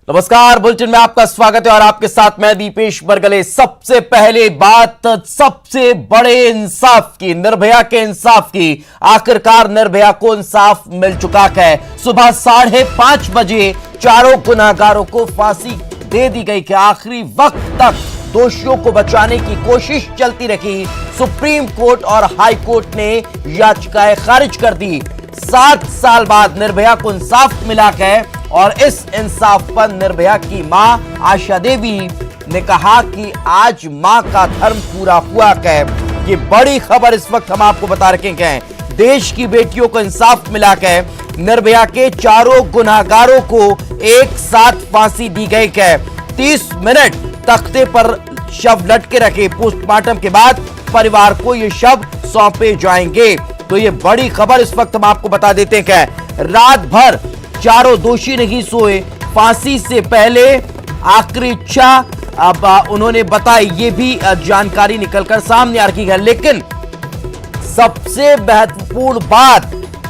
नमस्कार, बुलेटिन में आपका स्वागत है और आपके साथ मैं दीपेश बरगले। सबसे पहले बात सबसे बड़े इंसाफ की, निर्भया के इंसाफ की। आखिरकार निर्भया को इंसाफ मिल चुका है। सुबह 5:30 बजे चारों गुनहगारों को फांसी दे दी गई कि आखिरी वक्त तक दोषियों को बचाने की कोशिश चलती रही। सुप्रीम कोर्ट और हाई कोर्ट ने याचिकाएं खारिज कर दी। 7 साल बाद निर्भया को इंसाफ मिला है और इस इंसाफ पर निर्भया की मां आशा देवी ने कहा कि आज मां का धर्म पूरा हुआ है। ये बड़ी खबर इस वक्त हम आपको बता रहे हैं। देश की बेटियों को इंसाफ मिला है। निर्भया के चारों गुनहगारों को एक साथ फांसी दी गई है। 30 मिनट तख्ते पर शव लटके रखे। पोस्टमार्टम के बाद परिवार को ये शव सौंपे जाएंगे। तो ये बड़ी खबर इस वक्त हम आपको बता देते हैं। रात भर चारों दोषी नहीं सोए। फांसी से पहले आखिरी इच्छा अब उन्होंने बताई, ये भी जानकारी निकलकर सामने आ रही है। लेकिन सबसे महत्वपूर्ण बात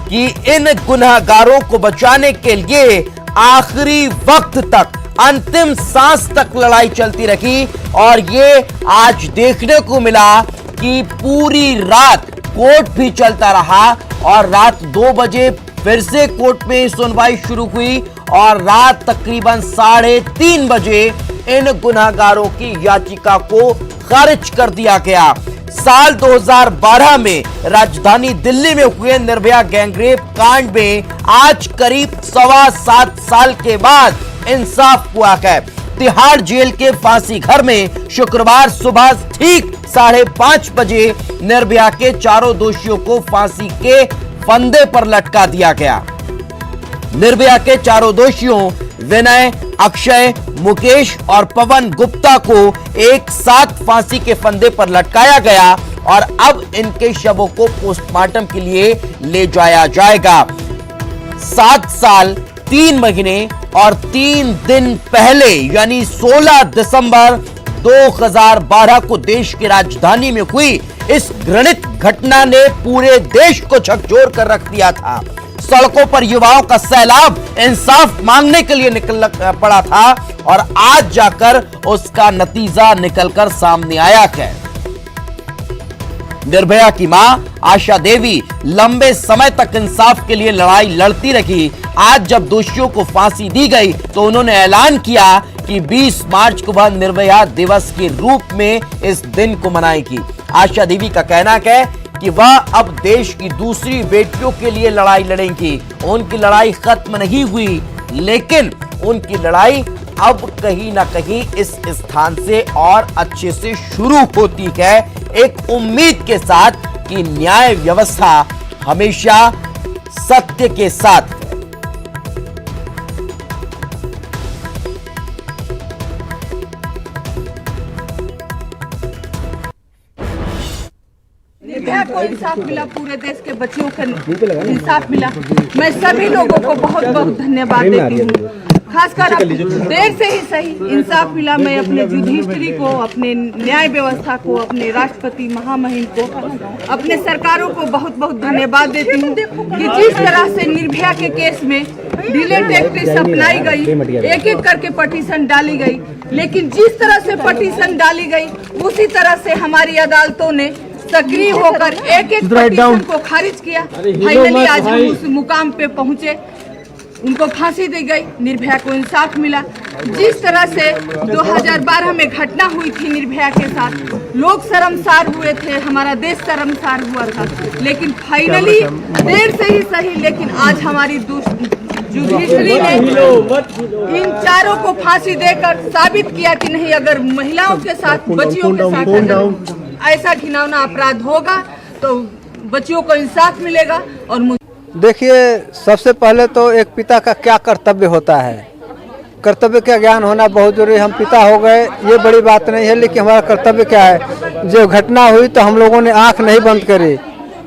कि इन गुनहगारों को बचाने के लिए आखिरी वक्त तक, अंतिम सांस तक लड़ाई चलती रही। और ये आज देखने को मिला कि पूरी रात कोर्ट भी चलता रहा और रात 2 बजे फिर से कोर्ट में सुनवाई शुरू हुई और रात तकरीबन 3:30 बजे इन गुनहगारों की याचिका को खारिज कर दिया गया। साल 2012 में राजधानी दिल्ली में हुए निर्भया गैंगरेप कांड में आज करीब 7.25 साल के बाद इंसाफ हुआ है। तिहाड़ जेल के फांसी घर में शुक्रवार सुबह ठीक 5:30 बजे निर्भया के चारों दोषियों को फांसी के फंदे पर लटका दिया गया। निर्भया के चारों दोषियों विनय, अक्षय, मुकेश और पवन गुप्ता को एक साथ फांसी के फंदे पर लटकाया गया और अब इनके शवों को पोस्टमार्टम के लिए ले जाया जाएगा। 7 साल 3 महीने और 3 दिन पहले यानी 16 दिसंबर 2012 को देश की राजधानी में हुई इस घृणित घटना ने पूरे देश को झकझोर कर रख दिया था। सड़कों पर युवाओं का सैलाब इंसाफ मांगने के लिए निकल पड़ा था और आज जाकर उसका नतीजा निकलकर सामने आया है। निर्भया की मां आशा देवी लंबे समय तक इंसाफ के लिए लड़ाई लड़ती रही। आज जब दोषियों को फांसी दी गई तो उन्होंने ऐलान किया कि 20 मार्च को वह निर्भया दिवस के रूप में इस दिन को मनाएगी। आशा देवी का कहना है कि वह अब देश की दूसरी बेटियों के लिए लड़ाई लड़ेंगी। उनकी लड़ाई खत्म नहीं हुई, लेकिन उनकी लड़ाई अब कहीं ना कहीं इस स्थान से और अच्छे से शुरू होती है, एक उम्मीद के साथ कि न्याय व्यवस्था हमेशा सत्य के साथ। निर्भया को इंसाफ मिला, पूरे देश के बच्चियों को इंसाफ मिला। मैं सभी लोगों को बहुत बहुत धन्यवाद देती हूँ। खासकर देर से ही सही इंसाफ मिला। मैं अपने जुडिशरी को, अपने न्याय व्यवस्था को, अपने राष्ट्रपति महामहिम को, अपने सरकारों को बहुत बहुत धन्यवाद देती हूँ कि जिस तरह से निर्भया के केस में डिले टैक्टिक्स अपनाई गई, एक एक करके पटिशन डाली गई, लेकिन जिस तरह से पटिशन डाली गई उसी तरह से हमारी अदालतों ने सक्रिय होकर एक एक पटिशन को खारिज किया। फाइनली आज हम उस मुकाम पे पहुंचे, उनको फांसी दी गई, निर्भया को इंसाफ मिला। जिस तरह से 2012 में घटना हुई थी निर्भया के साथ, लोग शर्मसार हुए थे, हमारा देश शर्मसार हुआ था, लेकिन फाइनली देर से ही सही, लेकिन आज हमारी जुडिशरी ने इन चारों को फांसी देकर साबित किया कि नहीं, अगर महिलाओं के साथ, बच्चियों के साथ अगर ऐसा घिनौना अपराध होगा तो बच्चियों को इंसाफ मिलेगा। और देखिए, सबसे पहले तो एक पिता का क्या कर्तव्य होता है, कर्तव्य का ज्ञान होना बहुत जरूरी। हम पिता हो गए ये बड़ी बात नहीं है, लेकिन हमारा कर्तव्य क्या है। जो घटना हुई तो हम लोगों ने आंख नहीं बंद करी,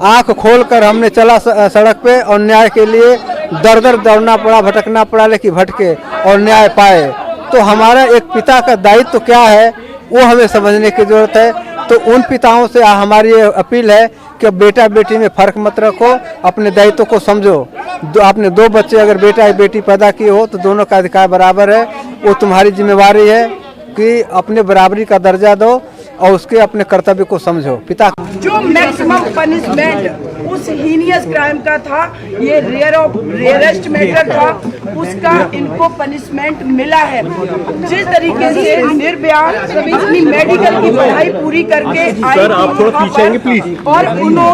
आंख खोलकर हमने चला सड़क पे और न्याय के लिए दर दर दौड़ना पड़ा, भटकना पड़ा, लेकिन भटके और न्याय पाए। तो हमारा एक पिता का दायित्व क्या है वो हमें समझने की जरूरत है। तो उन पिताओं से हमारी अपील है कि बेटा बेटी में फर्क मत रखो, अपने दायित्व को समझो। आपने 2 बच्चे अगर बेटा या बेटी पैदा किए हो तो दोनों का अधिकार बराबर है। वो तुम्हारी जिम्मेवारी है कि अपने बराबरी का दर्जा दो और उसके अपने कर्तव्य को समझो। पिता जो मैक्सिमम पनिशमेंट उस हीनियस क्राइम का था, ये रेयरेस्ट मैटर था, उसका इनको पनिशमेंट मिला है। जिस तरीके से निर्भया अपनी मेडिकल की पढ़ाई पूरी करके आई थी और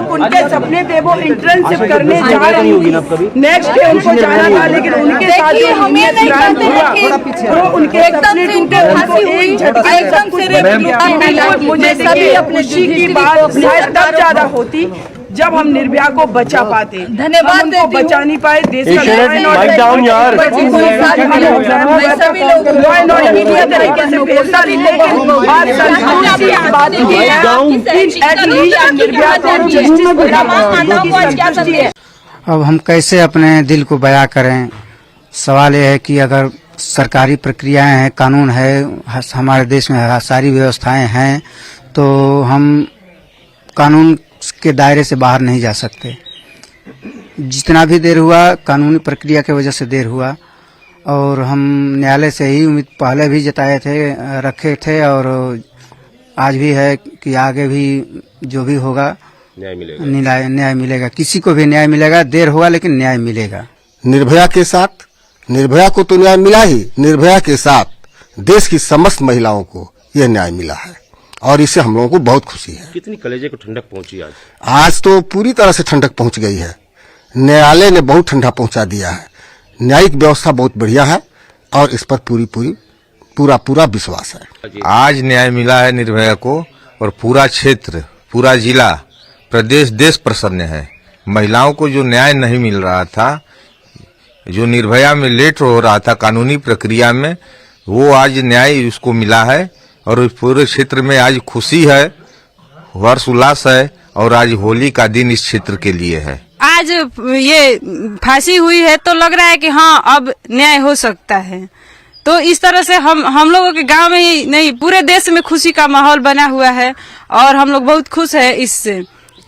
उनके सपने थे वो इंटर्नशिप करने जा रही थी, नेक्स्ट डे उनको जाना था, लेकिन उनके साथ जो हीनियस क्राइम हुआ तो उनके सपने टूटे, उनको एक झटके मुझे सभी अपने खुशी की बात शायद तब ज्यादा होती जब हम निर्भया को बचा पाते। धन्यवाद। उनको बचा नहीं पाए, देश का मीडिया तरीके से भेजता नहीं, लेकिन आज निर्भया। अब हम कैसे अपने दिल को बयां करें। सवाल यह है कि अगर सरकारी प्रक्रियाएं हैं, कानून है, हमारे देश में सारी व्यवस्थाएं हैं, तो हम कानून के दायरे से बाहर नहीं जा सकते। जितना भी देर हुआ कानूनी प्रक्रिया की वजह से देर हुआ, और हम न्यायालय से ही उम्मीद पहले भी जताए थे, रखे थे, और आज भी है कि आगे भी जो भी होगा न्याय मिलेगा। किसी को भी न्याय मिलेगा, देर होगा लेकिन न्याय मिलेगा। निर्भया के साथ, निर्भया को तो न्याय मिला ही, निर्भया के साथ देश की समस्त महिलाओं को यह न्याय मिला है और इससे हम लोगों को बहुत खुशी है। कितनी कलेजे को ठंडक पहुंची आज? आज तो पूरी तरह से ठंडक पहुंच गई है। न्यायालय ने बहुत ठंडा पहुंचा दिया है। न्यायिक व्यवस्था बहुत बढ़िया है और इस पर पूरा विश्वास है। आज न्याय मिला है निर्भया को और पूरा क्षेत्र, पूरा जिला, प्रदेश, देश प्रसन्न है। महिलाओं को जो न्याय नहीं मिल रहा था, जो निर्भया में लेट हो रहा था कानूनी प्रक्रिया में, वो आज न्याय उसको मिला है और पूरे क्षेत्र में आज खुशी है, हर्ष उल्लास है और आज होली का दिन इस क्षेत्र के लिए है। आज ये फांसी हुई है तो लग रहा है कि हाँ अब न्याय हो सकता है। तो इस तरह से हम लोगों के गांव में ही नहीं पूरे देश में खुशी का माहौल बना हुआ है और हम लोग बहुत खुश है इससे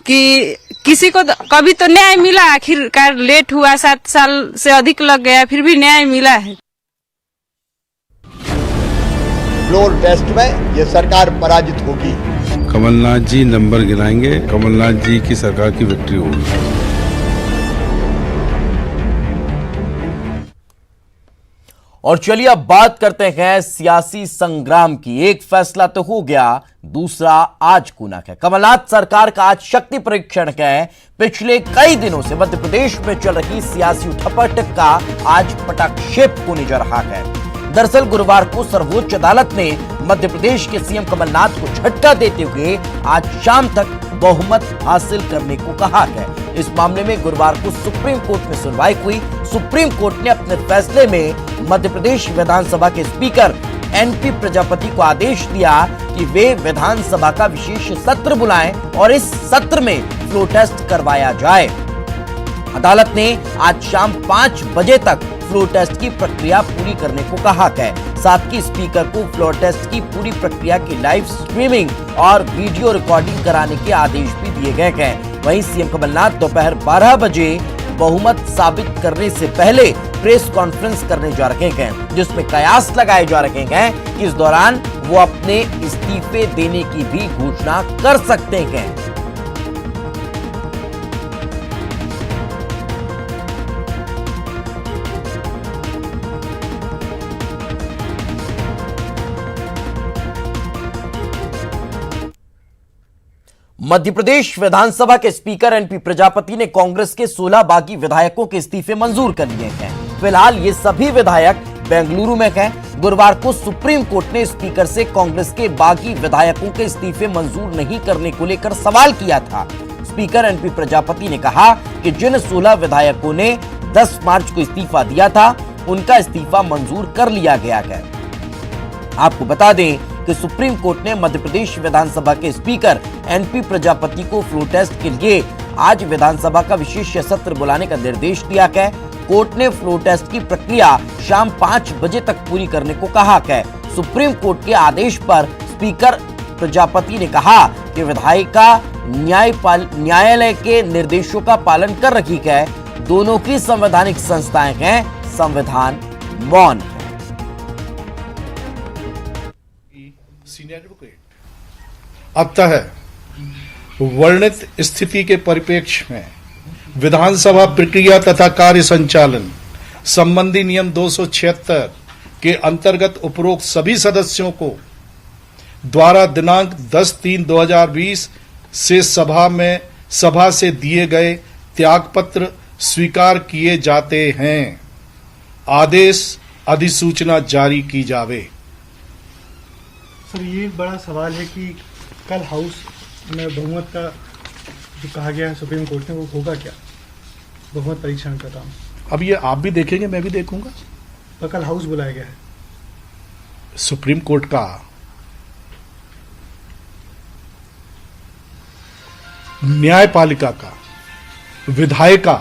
कि किसी को कभी तो न्याय मिला। आखिरकार लेट हुआ, 7 साल से अधिक लग गया, फिर भी न्याय मिला है। फ्लोर टेस्ट में ये सरकार पराजित होगी। कमलनाथ जी नंबर गिराएंगे, कमलनाथ जी की सरकार की विक्ट्री होगी। और चलिए अब बात करते हैं सियासी संग्राम की। एक फैसला तो हो गया, दूसरा आज कूनक है। कमलनाथ सरकार का आज शक्ति परीक्षण है। पिछले कई दिनों से मध्य प्रदेश में चल रही सियासी उठापटक का आज पटाक्षेप होने जा रहा है। दरअसल गुरुवार को सर्वोच्च अदालत ने मध्य प्रदेश के सीएम कमलनाथ को झटका देते हुए आज शाम तक बहुमत हासिल करने को कहा है। इस मामले में गुरुवार को सुप्रीम कोर्ट में सुनवाई हुई। सुप्रीम कोर्ट ने अपने फैसले में मध्य प्रदेश विधानसभा के स्पीकर एनपी प्रजापति को आदेश दिया कि वे विधानसभा का विशेष सत्र बुलाएं और इस सत्र में फ्लो टेस्ट करवाया जाए। अदालत ने आज शाम 5 बजे तक फ्लो टेस्ट की प्रक्रिया पूरी करने को कहा है। साथ ही स्पीकर को फ्लो टेस्ट की पूरी प्रक्रिया की लाइव स्ट्रीमिंग और वीडियो रिकॉर्डिंग कराने के आदेश भी दिए गए हैं। वहीं सीएम कमलनाथ दोपहर 12 बजे बहुमत साबित करने से पहले प्रेस कॉन्फ्रेंस करने जा रहे हैं, जिसमें कयास लगाए जा रहे हैं कि इस दौरान वो अपने इस्तीफे देने की भी घोषणा कर सकते हैं। मध्य प्रदेश विधानसभा के स्पीकर एनपी प्रजापति ने कांग्रेस के 16 बागी विधायकों के इस्तीफे मंजूर कर लिए हैं। फिलहाल ये सभी विधायक बेंगलुरु में हैं। गुरुवार को सुप्रीम कोर्ट ने स्पीकर से कांग्रेस के बागी विधायकों के इस्तीफे मंजूर नहीं करने को लेकर सवाल किया था। स्पीकर एनपी प्रजापति ने कहा कि जिन 16 विधायकों ने 10 मार्च को इस्तीफा दिया था, उनका इस्तीफा मंजूर कर लिया गया है। आपको बता दें कि सुप्रीम कोर्ट ने मध्य प्रदेश विधानसभा के स्पीकर एनपी प्रजापति को फ्लो टेस्ट के लिए आज विधानसभा का विशेष सत्र बुलाने का निर्देश दिया है। कोर्ट ने फ्लो टेस्ट की प्रक्रिया शाम 5 बजे तक पूरी करने को कहा है। सुप्रीम कोर्ट के आदेश पर स्पीकर प्रजापति ने कहा कि विधायिका न्यायालय के निर्देशों का पालन कर रही है। दोनों की संवैधानिक संस्थाएं हैं, संविधान मौन है। अतः वर्णित स्थिति के परिप्रेक्ष्य में विधानसभा प्रक्रिया तथा कार्य संचालन संबंधी नियम 276 के अंतर्गत उपरोक्त सभी सदस्यों को द्वारा दिनांक 10/3/2020 से सभा से दिए गए त्यागपत्र स्वीकार किए जाते हैं। आदेश अधिसूचना जारी की जावे। सर, ये एक बड़ा सवाल है कि कल हाउस में बहुमत का जो कहा गया है सुप्रीम कोर्ट ने, वो होगा क्या? बहुमत परीक्षण का काम अब ये आप भी देखेंगे, मैं भी देखूंगा। तो कल हाउस बुलाया गया है सुप्रीम कोर्ट का न्यायपालिका का विधायिका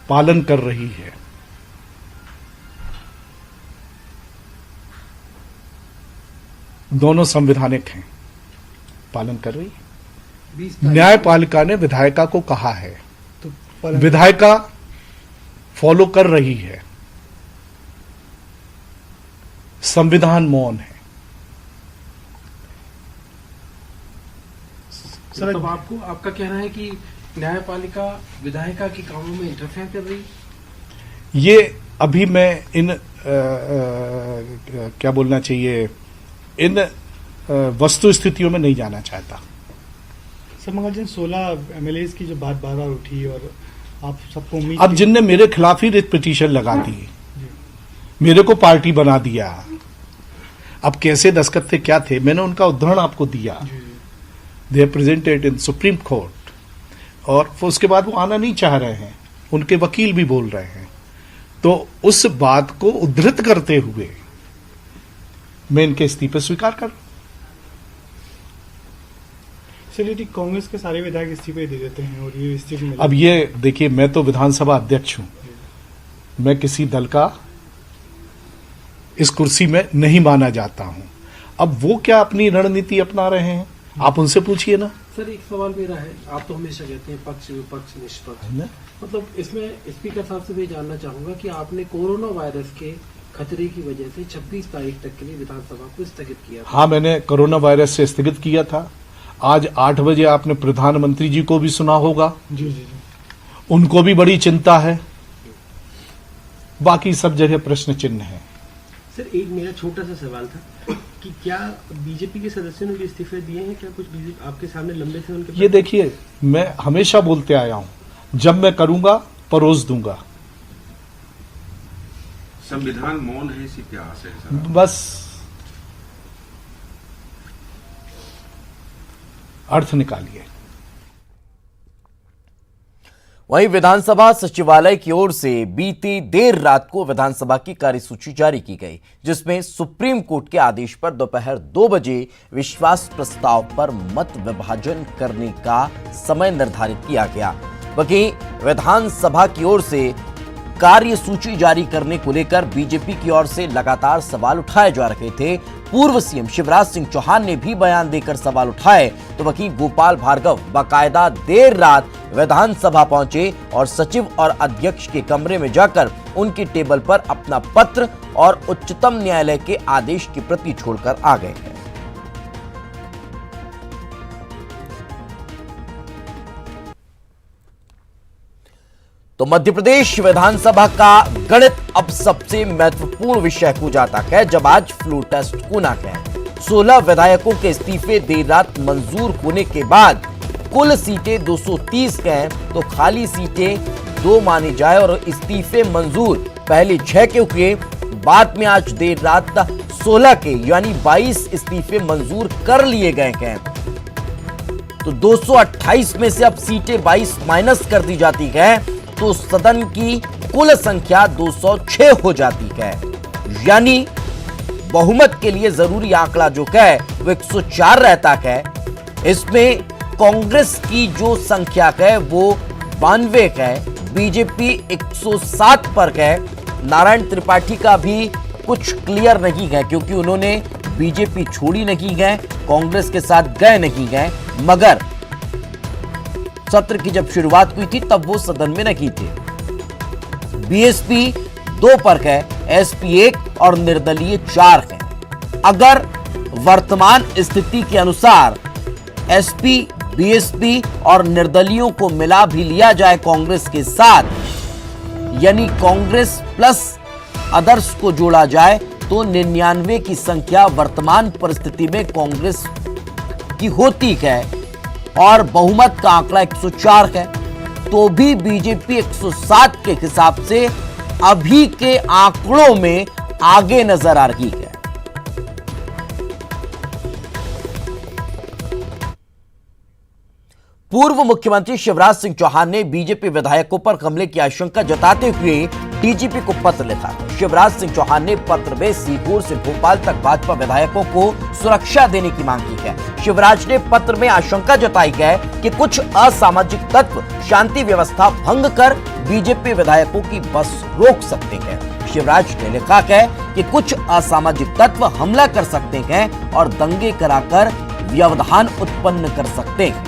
पालन कर रही है। दोनों संवैधानिक हैं, पालन कर रही है। न्यायपालिका ने विधायिका को कहा है, तो विधायिका फॉलो कर रही है। संविधान मौन है। सर, तो आपको आपका कहना है कि न्यायपालिका विधायिका के कामों में इंटरफेयर कर रही? ये अभी मैं इन क्या बोलना चाहिए, इन वस्तु स्थितियों में नहीं जाना चाहता। सर, मगर जिन 16 MLAs की जो बात बार-बार उठी और आप सबको उम्मीद, अब जिनने मेरे खिलाफ ही रिट पिटीशन लगा दी, मेरे को पार्टी बना दिया, अब कैसे दस्तखत थे, क्या थे, मैंने उनका उदाहरण आपको दिया। दे प्रेजेंटेड इन सुप्रीम कोर्ट, और उसके बाद वो आना नहीं चाह रहे हैं, उनके वकील भी बोल रहे हैं। तो उस बात को उद्धृत करते हुए मैं इनके इस्तीफे स्वीकार कर। चलिए, कांग्रेस के सारे विधायक इस्तीफे दे देते हैं और ये इस्तीफे मिले। अब ये देखिए, मैं तो विधानसभा अध्यक्ष हूं, मैं किसी दल का इस कुर्सी में नहीं माना जाता हूं। अब वो क्या अपनी रणनीति अपना रहे हैं, आप उनसे पूछिए ना। सर, एक सवाल मेरा है, आप तो हमेशा कहते हैं पक्ष विपक्ष निष्पक्ष, मतलब इसमें स्पीकर साहब से भी जानना चाहूंगा कि आपने कोरोना वायरस के खतरे की वजह से 26 तारीख तक के लिए विधानसभा को स्थगित किया था। हाँ, मैंने कोरोना वायरस से स्थगित किया था। आज 8 बजे आपने प्रधानमंत्री जी को भी सुना होगा। जी जी, उनको भी बड़ी चिंता है। बाकी सब जगह प्रश्न चिन्ह है। सर, एक मेरा छोटा सा सवाल था कि क्या बीजेपी के सदस्यों ने भी इस्तीफे दिए हैं? क्या कुछ बीजेपी आपके सामने लंबे से उनके? ये देखिए, मैं हमेशा बोलते आया हूं, जब मैं करूंगा परोस दूंगा। संविधान मौन है, इस इतिहास है। बस अर्थ निकालिए। वहीं विधानसभा सचिवालय की ओर से बीती देर रात को विधानसभा की कार्यसूची जारी की गई, जिसमें सुप्रीम कोर्ट के आदेश पर दोपहर 2 बजे विश्वास प्रस्ताव पर मत विभाजन करने का समय निर्धारित किया गया। वहीं विधानसभा की ओर से कार्यसूची जारी करने को लेकर बीजेपी की ओर से लगातार सवाल उठाए जा रहे थे। पूर्व सीएम शिवराज सिंह चौहान ने भी बयान देकर सवाल उठाए, तो वहीं गोपाल भार्गव बाकायदा देर रात विधानसभा पहुंचे और सचिव और अध्यक्ष के कमरे में जाकर उनकी टेबल पर अपना पत्र और उच्चतम न्यायालय के आदेश की प्रति छोड़कर आ गए हैं। तो मध्य प्रदेश विधानसभा का गणित अब सबसे महत्वपूर्ण विषय हो जाता है, जब आज फ्लो टेस्ट होना है। 16 विधायकों के इस्तीफे देर रात मंजूर होने के बाद कुल सीटें 230 हैं, तो खाली सीटें 2 मानी जाए और इस्तीफे मंजूर पहले 6 के हुए, बाद में आज देर रात 16 के यानी 22 इस्तीफे मंजूर कर लिए गए हैं। तो 228 में से अब सीटें 22 माइनस कर दी जाती है, तो सदन की कुल संख्या 206 हो जाती है। यानी बहुमत के लिए जरूरी आंकड़ा जो है वो 104 रहता है। इसमें कांग्रेस की जो संख्या है वो 92 है, बीजेपी 107 पर है। नारायण त्रिपाठी का भी कुछ क्लियर नहीं है, क्योंकि उन्होंने बीजेपी छोड़ी नहीं है, कांग्रेस के साथ गए नहीं है, मगर सत्र की जब शुरुआत हुई थी तब वो सदन में नहीं थे। बीएसपी 2 पर है, एसपी 1 और निर्दलीय 4 है। अगर वर्तमान स्थिति के अनुसार एसपी, बीएसपी और निर्दलियों को मिला भी लिया जाए कांग्रेस के साथ, यानी कांग्रेस प्लस अदर्स को जोड़ा जाए तो 99 की संख्या वर्तमान परिस्थिति में कांग्रेस की होती है और बहुमत का आंकड़ा 104 है, तो भी बीजेपी 107 के हिसाब से अभी के आंकड़ों में आगे नजर आ रही है। पूर्व मुख्यमंत्री शिवराज सिंह चौहान ने बीजेपी विधायकों पर हमले की आशंका जताते हुए डीजीपी को पत्र लिखा। शिवराज सिंह चौहान ने पत्र में सीहोर से भोपाल तक भाजपा विधायकों को सुरक्षा देने की मांग की है। शिवराज ने पत्र में आशंका जताई है कि कुछ असामाजिक तत्व शांति व्यवस्था भंग कर बीजेपी विधायकों की बस रोक सकते हैं। शिवराज ने लिखा है कि कुछ असामाजिक तत्व हमला कर सकते हैं और दंगे कराकर व्यवधान उत्पन्न कर सकते हैं।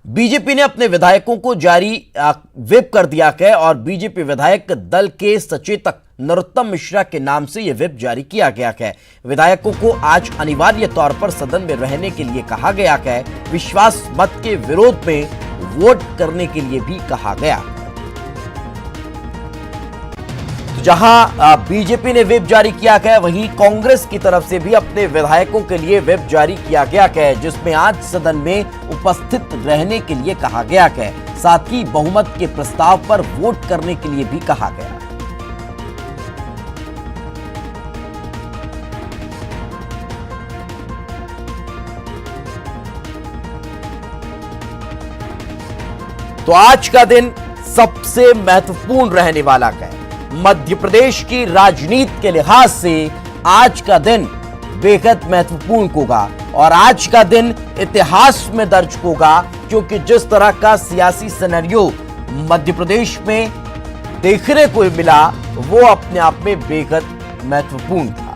बीजेपी ने अपने विधायकों को जारी व्हिप कर दिया है और बीजेपी विधायक दल के सचेतक नरोत्तम मिश्रा के नाम से यह व्हिप जारी किया गया है। विधायकों को आज अनिवार्य तौर पर सदन में रहने के लिए कहा गया है। विश्वास मत के विरोध में वोट करने के लिए भी कहा गया। जहां बीजेपी ने व्हिप जारी किया गया, वहीं कांग्रेस की तरफ से भी अपने विधायकों के लिए व्हिप जारी किया गया है, जिसमें आज सदन में उपस्थित रहने के लिए कहा गया है। साथ ही बहुमत के प्रस्ताव पर वोट करने के लिए भी कहा गया। तो आज का दिन सबसे महत्वपूर्ण रहने वाला है। मध्य प्रदेश की राजनीति के लिहाज से आज का दिन बेहद महत्वपूर्ण होगा और आज का दिन इतिहास में दर्ज होगा, क्योंकि जिस तरह का सियासी सिनेरियो मध्य प्रदेश में देखने को मिला वो अपने आप में बेहद महत्वपूर्ण था।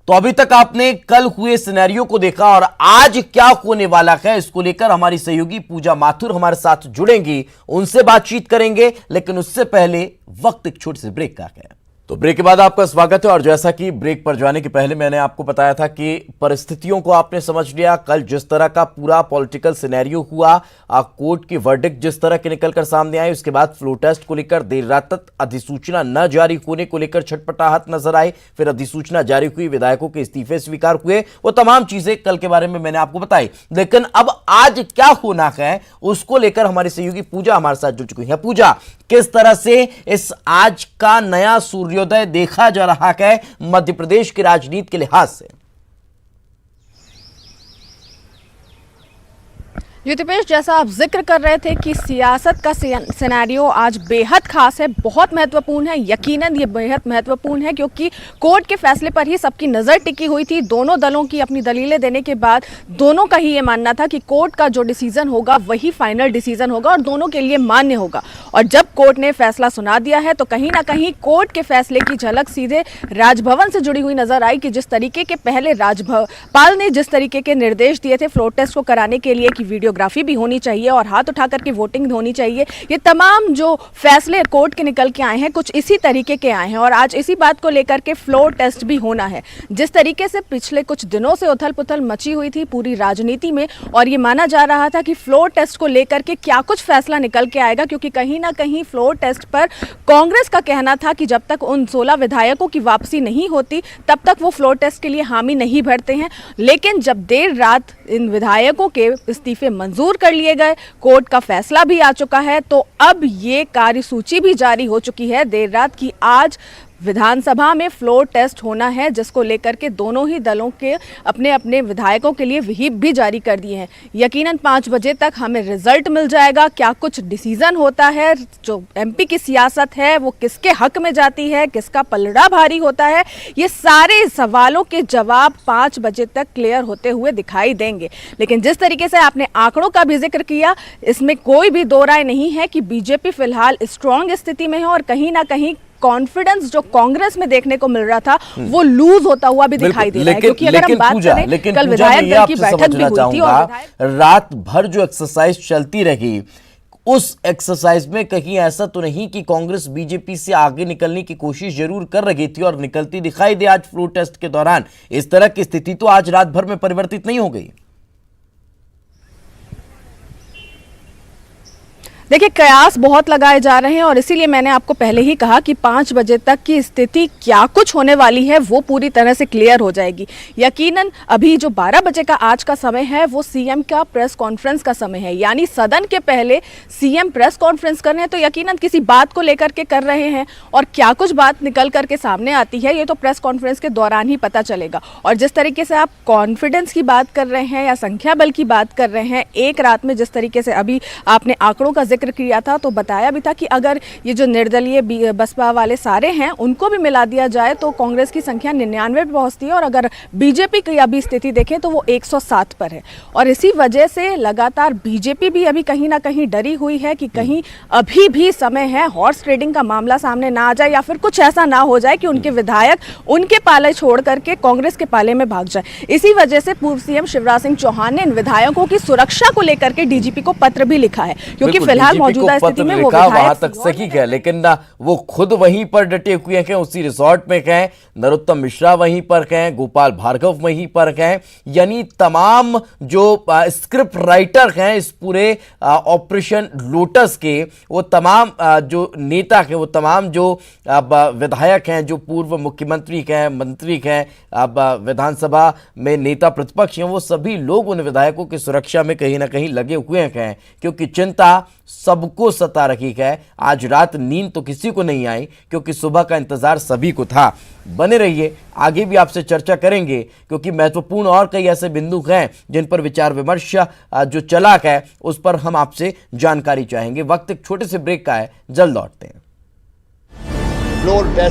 तो अभी तक आपने कल हुए सिनेरियो को देखा और आज क्या होने वाला है, इसको लेकर हमारी सहयोगी पूजा माथुर हमारे साथ जुड़ेंगी, उनसे बातचीत करेंगे। लेकिन उससे पहले वक्त एक छोटे से ब्रेक का है। तो ब्रेक के बाद आपका स्वागत है। और जैसा कि ब्रेक पर जाने के पहले मैंने आपको बताया था कि परिस्थितियों को आपने समझ लिया। कल जिस तरह का पूरा पॉलिटिकल सिनेरियो हुआ, कोर्ट की वर्डिक्ट जिस तरह के निकलकर सामने आई, उसके बाद फ्लो टेस्ट को लेकर देर रात तक अधिसूचना न जारी होने को लेकर छटपटाहट नजर आई, फिर अधिसूचना जारी हुई, विधायकों के इस्तीफे स्वीकार हुए, वो तमाम चीजें कल के बारे में मैंने आपको बताई। लेकिन अब आज क्या होना है उसको लेकर हमारी सहयोगी पूजा हमारे साथ जुड़ चुकी है। पूजा, किस तरह से इस आज का नया सूर्योदय देखा जा रहा है मध्य प्रदेश की राजनीति के लिहाज से? युतिपेश, जैसा आप जिक्र कर रहे थे कि सियासत का सिनेरियो आज बेहद खास है, बहुत महत्वपूर्ण है। यकीनन ये बेहद महत्वपूर्ण है क्योंकि कोर्ट के फैसले पर ही सबकी नज़र टिकी हुई थी। दोनों दलों की अपनी दलीलें देने के बाद दोनों का ही ये मानना था कि कोर्ट का जो डिसीजन होगा वही फाइनल डिसीजन होगा और दोनों के लिए मान्य होगा। और जब कोर्ट ने फैसला सुना दिया है तो कहीं ना कहीं कोर्ट के फैसले की झलक सीधे राजभवन से जुड़ी हुई नजर आई कि जिस तरीके के पहले राज्यपाल ने जिस तरीके के निर्देश दिए थे फ्लोर टेस्ट को कराने के लिए कि वीडियोग्राफी भी होनी चाहिए और हाथ उठा करके वोटिंग होनी चाहिए, ये तमाम जो फैसले कोर्ट के निकल के आए हैं कुछ इसी तरीके के आए हैं और आज इसी बात को लेकर के फ्लोर टेस्ट भी होना है। जिस तरीके से पिछले कुछ दिनों से उथल पुथल मची हुई थी पूरी राजनीति में और ये माना जा रहा था कि फ्लोर टेस्ट को लेकर के क्या कुछ फैसला निकल के आएगा, क्योंकि कहीं ना कहीं फ्लोर टेस्ट पर कांग्रेस का कहना था कि जब तक उन 16 विधायकों की वापसी नहीं होती तब तक वो फ्लोर टेस्ट के लिए हामी नहीं भरते हैं। लेकिन जब देर रात इन विधायकों के इस्तीफे मंजूर कर लिए गए, कोर्ट का फैसला भी आ चुका है, तो अब ये कार्यसूची भी जारी हो चुकी है देर रात की आज विधानसभा में फ्लोर टेस्ट होना है, जिसको लेकर के दोनों ही दलों के अपने अपने विधायकों के लिए व्हिप भी जारी कर दिए हैं। यकीनन 5 बजे तक हमें रिजल्ट मिल जाएगा, क्या कुछ डिसीजन होता है, जो एमपी की सियासत है वो किसके हक में जाती है, किसका पलड़ा भारी होता है, ये सारे सवालों के जवाब 5 बजे तक क्लियर होते हुए दिखाई देंगे। लेकिन जिस तरीके से आपने आंकड़ों का भी जिक्र किया, इसमें कोई भी दो राय नहीं है कि बीजेपी फिलहाल स्ट्रॉन्ग स्थिति में है और कहीं ना कहीं कॉन्फिडेंस जो कांग्रेस में देखने को मिल रहा था वो लूज होता हुआ भी दिखाई दे रहा है। क्योंकि अगर हम बात करें, कल विधायक दल की बैठक भी हुई थी और रात भर जो एक्सरसाइज चलती रही, उस एक्सरसाइज में कहीं ऐसा तो नहीं कि कांग्रेस बीजेपी से आगे निकलने की कोशिश जरूर कर रही थी और निकलती दिखाई दे आज फ्लोर टेस्ट के दौरान? इस तरह की स्थिति तो आज रात भर में परिवर्तित नहीं हो गई। देखिए, कयास बहुत लगाए जा रहे हैं और इसीलिए मैंने आपको पहले ही कहा कि 5 बजे तक की स्थिति क्या कुछ होने वाली है वो पूरी तरह से क्लियर हो जाएगी। यकीनन अभी जो 12 बजे का आज का समय है वो सीएम का प्रेस कॉन्फ्रेंस का समय है, यानी सदन के पहले सीएम प्रेस कॉन्फ्रेंस कर रहे हैं तो यकीनन किसी बात को लेकर के कर रहे हैं और क्या कुछ बात निकल करके सामने आती है ये तो प्रेस कॉन्फ्रेंस के दौरान ही पता चलेगा। और जिस तरीके से आप कॉन्फिडेंस की बात कर रहे हैं या संख्या बल की बात कर रहे हैं, एक रात में जिस तरीके से अभी आपने आंकड़ों का जिक्र किया था तो बताया भी था कि अगर ये जो निर्दलीय बसपा वाले सारे हैं उनको भी मिला दिया जाए तो कांग्रेस की संख्या 99 पे पहुंचती है और अगर बीजेपी की अभी स्थिति देखें तो वो 107 पर है। और इसी वजह से लगातार बीजेपी भी अभी कहीं ना कहीं डरी हुई है कि कहीं अभी भी समय है हॉर्स ट्रेडिंग का मामला सामने ना आ जाए या फिर कुछ ऐसा ना हो जाए कि उनके विधायक उनके पाले छोड़ करके कांग्रेस के पाले में भाग जाए। इसी वजह से पूर्व सीएम शिवराज सिंह चौहान ने इन विधायकों की सुरक्षा को लेकर के डीजीपी को पत्र भी लिखा है, क्योंकि फिलहाल मौजूदा स्थिति में वो वहां तक सही है, लेकिन ना वो खुद वहीं पर डटे हुए हैं, उसी रिसोर्ट में हैं, नरोत्तम मिश्रा वहीं पर हैं, गोपाल भार्गव वहीं पर हैं, यानी तमाम जो स्क्रिप्ट राइटर हैं इस पूरे ऑपरेशन लोटस के, वो तमाम जो नेता हैं, वो तमाम जो विधायक हैं, जो पूर्व मुख्यमंत्री हैं, मंत्री हैं, अब विधानसभा में नेता प्रतिपक्ष हैं, वो सभी लोग उन विधायकों की सुरक्षा में कहीं ना कहीं लगे हुए हैं, क्योंकि चिंता सबको सता रखी है। आज रात नींद तो किसी को नहीं आई क्योंकि सुबह का इंतजार सभी को था। बने रहिए, आगे भी आपसे चर्चा करेंगे क्योंकि महत्वपूर्ण और कई ऐसे बिंदु हैं जिन पर विचार विमर्श जो चला है उस पर हम आपसे जानकारी चाहेंगे। वक्त एक छोटे से ब्रेक का है, जल्द लौटते हैं।